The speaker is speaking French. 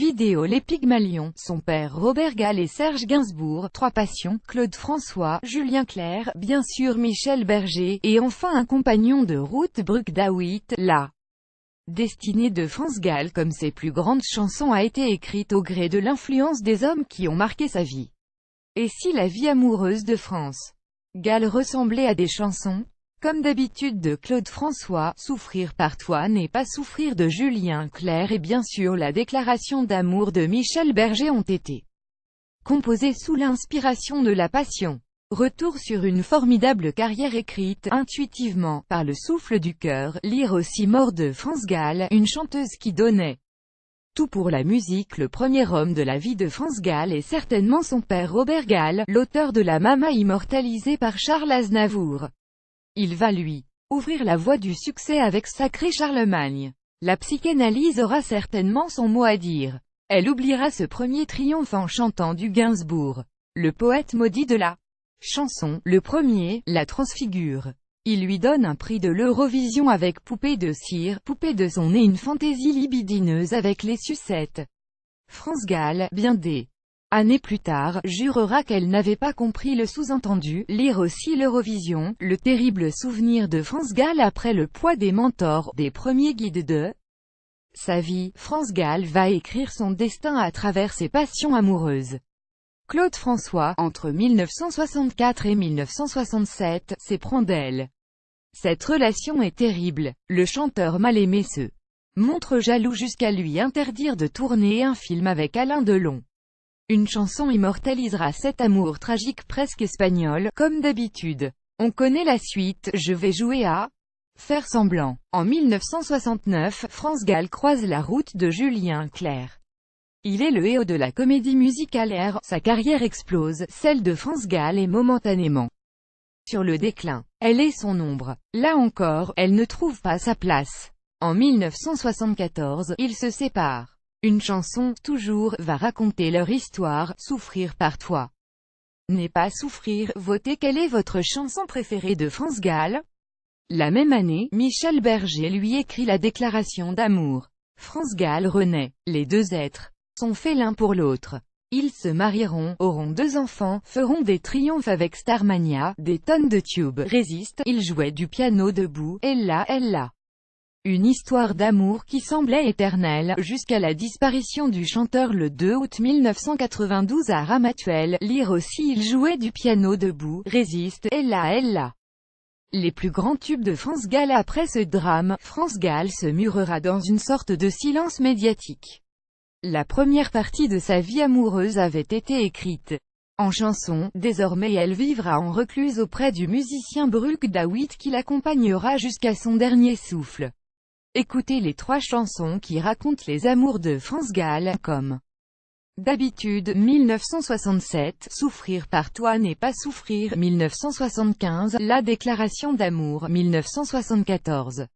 vidéo Les Pygmalions, son père Robert Gall et Serge Gainsbourg, Trois Passions, Claude François, Julien Clerc, bien sûr Michel Berger, et enfin un compagnon de route Brooke DeWitt. La destinée de France Gall comme ses plus grandes chansons a été écrite au gré de l'influence des hommes qui ont marqué sa vie. Et si la vie amoureuse de France Gall ressemblait à des chansons, comme d'habitude de Claude François, Souffrir par toi n'est pas souffrir de Julien Clerc et bien sûr la déclaration d'amour de Michel Berger ont été composées sous l'inspiration de la passion. Retour sur une formidable carrière écrite intuitivement, par le souffle du cœur, lire aussi Mort de France Gall, une chanteuse qui donnait tout pour la musique. Le premier homme de la vie de France Gall est certainement son père Robert Gall, l'auteur de La Mama immortalisée par Charles Aznavour. Il va lui ouvrir la voie du succès avec Sacré Charlemagne. La psychanalyse aura certainement son mot à dire. Elle oubliera ce premier triomphe en chantant du Gainsbourg. Le poète maudit de la chanson, le premier, la transfigure. Il lui donne un prix de l'Eurovision avec Poupée de cire, Poupée de son nez, une fantaisie libidineuse avec les sucettes. France Gall, bien des années plus tard, jurera qu'elle n'avait pas compris le sous-entendu. Lire aussi l'Eurovision, le terrible souvenir de France Gall après le poids des mentors, des premiers guides de sa vie. France Gall va écrire son destin à travers ses passions amoureuses. Claude François, entre 1964 et 1967, s'éprend d'elle. Cette relation est terrible. Le chanteur mal aimé se montre jaloux jusqu'à lui interdire de tourner un film avec Alain Delon. Une chanson immortalisera cet amour tragique presque espagnol, comme d'habitude. On connaît la suite, je vais jouer à faire semblant. En 1969, France Gall croise la route de Julien Clerc. Il est le héros de la comédie musicale R. Sa carrière explose, celle de France Gall est momentanément sur le déclin. Elle est son ombre. Là encore, elle ne trouve pas sa place. En 1974, ils se séparent. Une chanson, toujours, va raconter leur histoire, Souffrir par toi n'est pas souffrir. Votez. Quelle est votre chanson préférée de France Gall? La même année, Michel Berger lui écrit la déclaration d'amour. France Gall renaît. Les deux êtres sont faits l'un pour l'autre. Ils se marieront, auront 2 enfants, feront des triomphes avec Starmania, des tonnes de tubes, Résiste, ils jouaient du piano debout, Ella. Une histoire d'amour qui semblait éternelle, jusqu'à la disparition du chanteur le 2 août 1992 à Ramatuelle. Lire aussi ils jouaient du piano debout, Résiste, Ella. Les plus grands tubes de France Gall. Après ce drame, France Gall se murera dans une sorte de silence médiatique. La première partie de sa vie amoureuse avait été écrite en chanson. Désormais elle vivra en recluse auprès du musicien Brooke DeWitt qui l'accompagnera jusqu'à son dernier souffle. Écoutez les 3 chansons qui racontent les amours de France Gall, comme d'habitude, 1967, Souffrir par toi n'est pas souffrir, 1975, La déclaration d'amour, 1974.